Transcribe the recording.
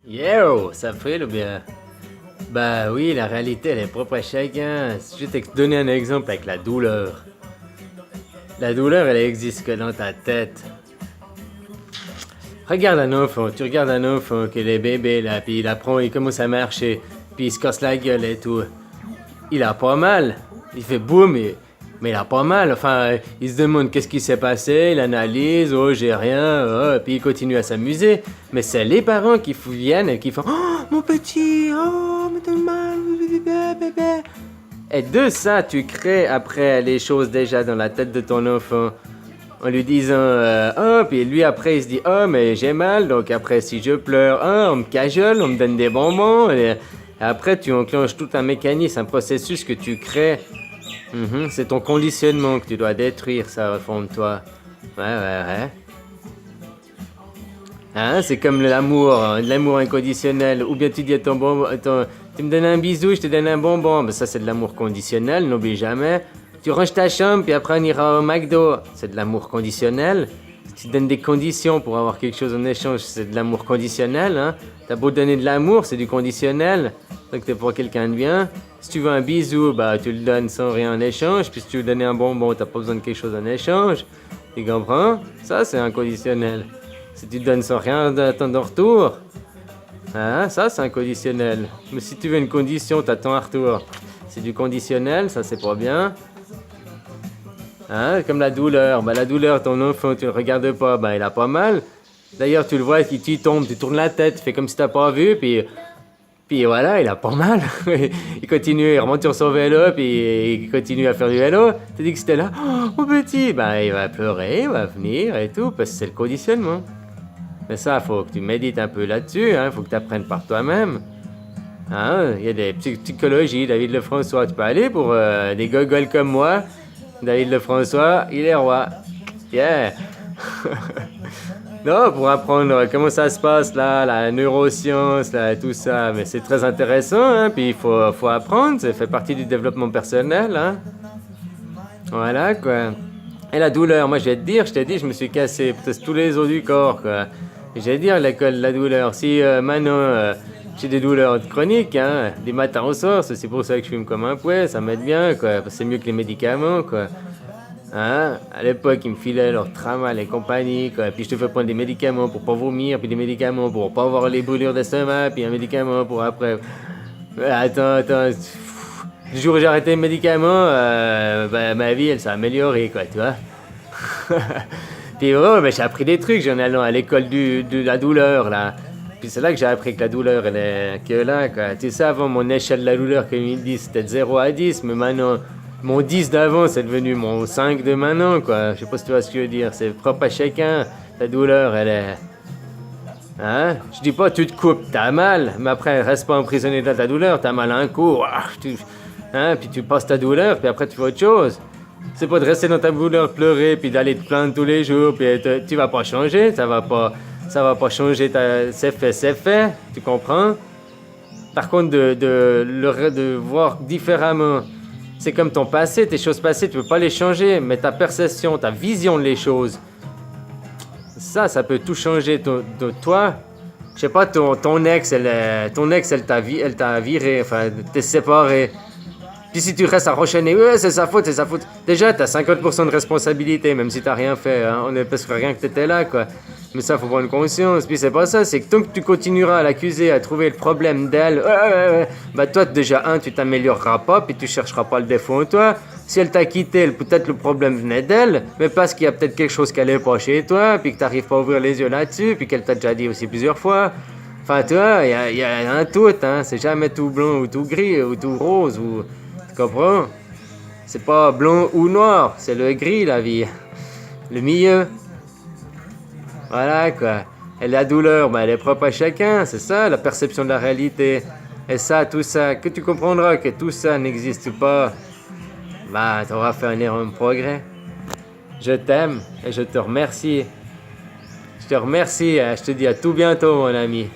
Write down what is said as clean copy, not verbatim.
Yo, ça fait le bien. Bah oui, la réalité elle est propre à chacun. Je vais te donner un exemple avec la douleur. La douleur elle existe que dans ta tête. Regarde un enfant, tu regardes un enfant qui est bébé là, puis il apprend, il commence à marcher, puis il se casse la gueule et tout. Il a pas mal. Il fait boum, mais il a pas mal. Enfin, il se demande qu'est-ce qui s'est passé, il analyse, oh j'ai rien, oh, puis il continue à s'amuser. Mais c'est les parents qui viennent et qui font oh mon petit, oh mais t'as mal, bébé. Et de ça, tu crées après les choses déjà dans la tête de ton enfant. En lui disant oh, puis lui après il se dit oh mais j'ai mal, donc après si je pleure, oh, on me cajole, on me donne des bonbons. Et après tu enclenches tout un mécanisme, un processus que tu crées. C'est ton conditionnement que tu dois détruire, ça, au fond de toi. Ouais. Hein, c'est comme l'amour inconditionnel. Ou bien tu dis à tu me donnes un bisou, je te donne un bonbon. Ben ça, c'est de l'amour conditionnel, n'oublie jamais. Tu ranges ta chambre, puis après on ira au McDo. C'est de l'amour conditionnel. Si tu donnes des conditions pour avoir quelque chose en échange, c'est de l'amour conditionnel. Hein. T'as beau donner de l'amour, c'est du conditionnel. Donc t'es pour quelqu'un de bien. Si tu veux un bisou, bah tu le donnes sans rien en échange. Puis si tu veux donner un bonbon, t'as pas besoin de quelque chose en échange. Tu comprends? Ça, c'est inconditionnel. Si tu donnes sans rien attendre en retour, hein, ça c'est un conditionnel. Mais si tu veux une condition, t'attends un retour. C'est du conditionnel, ça c'est pas bien. Hein, comme la douleur. Bah la douleur, ton enfant, tu le regardes pas, bah il a pas mal. D'ailleurs, tu le vois, tu tombes, tu tournes la tête, tu fais comme si t'as pas vu, puis voilà, il a pas mal. Il continue, il remonte sur son vélo, puis il continue à faire du vélo. Tu dis que c'était là, oh mon petit, bah il va pleurer, il va venir et tout, parce que c'est le conditionnement. Mais ça, faut que tu médites un peu là-dessus, hein, faut que tu apprennes par toi-même. Hein, il y a des psychologies, David Lefrançois, tu peux aller pour des gogoles comme moi. David Lefrançois, il est roi. Yeah. Non, pour apprendre comment ça se passe là, la neuroscience, là, tout ça, mais c'est très intéressant, hein, puis il faut apprendre, ça fait partie du développement personnel, hein. Voilà, quoi. Et la douleur, moi je vais te dire, je t'ai dit, je me suis cassé presque tous les os du corps, quoi. Je vais te dire, l'école, la douleur, si maintenant j'ai des douleurs chroniques, hein, des matins au soir, c'est pour ça que je fume comme un pouet, ça m'aide bien, quoi, parce que c'est mieux que les médicaments, quoi. Hein? À l'époque, ils me filaient leur tramal et compagnie, quoi. Puis je te fais prendre des médicaments pour pas vomir, puis des médicaments pour pas avoir les brûlures d'estomac, puis un médicament pour après. Attends. Le jour où j'ai arrêté les médicaments, ben, ma vie, elle s'est améliorée, quoi, tu vois. Puis oh, ben, j'ai appris des trucs, j'en allant à l'école de la douleur, là. Puis c'est là que j'ai appris que la douleur, elle est que là, quoi. Tu sais, avant, mon échelle de la douleur, comme ils disent, c'était de 0 à 10, mais maintenant... Mon 10 d'avant, c'est devenu mon 5 de maintenant, quoi. Je sais pas si tu vois ce que je veux dire. C'est propre à chacun. Ta douleur, elle est... Hein? Je dis pas, tu te coupes, t'as mal. Mais après, reste pas emprisonné dans ta douleur. T'as mal à un coup. Hein? Puis tu passes ta douleur, puis après, tu fais autre chose. C'est pas de rester dans ta douleur, pleurer, puis d'aller te plaindre tous les jours, puis tu vas pas changer. Ça va pas changer. C'est fait. Tu comprends? Par contre, de voir différemment... C'est comme ton passé, tes choses passées, tu peux pas les changer, mais ta perception, ta vision des choses, ça peut tout changer. Toi, je sais pas, ton ex, elle t'a viré, enfin, t'es séparé. Puis si tu restes à enchaîner, ouais, c'est sa faute. Déjà, t'as 50% de responsabilité, même si t'as rien fait, hein. On est presque rien que t'étais là, quoi. Mais ça, faut prendre conscience. Puis c'est pas ça, c'est que tant que tu continueras à l'accuser, à trouver le problème d'elle, bah toi, déjà, tu t'amélioreras pas, puis tu chercheras pas le défaut en toi. Si elle t'a quitté, peut-être le problème venait d'elle, mais parce qu'il y a peut-être quelque chose qu'elle est pas chez toi, puis que t'arrives pas à ouvrir les yeux là-dessus, puis qu'elle t'a déjà dit aussi plusieurs fois. Enfin, tu vois, il y a un tout, hein. C'est jamais tout blanc ou tout gris ou tout rose ou... Tu comprends? C'est pas blanc ou noir, c'est le gris, la vie. Le milieu. Voilà, quoi. Et la douleur, bah, elle est propre à chacun, c'est ça, la perception de la réalité. Et ça, tout ça, que tu comprendras que tout ça n'existe pas, bah, t'auras fait un énorme progrès. Je t'aime et je te remercie. Je te remercie, je te dis à tout bientôt, mon ami.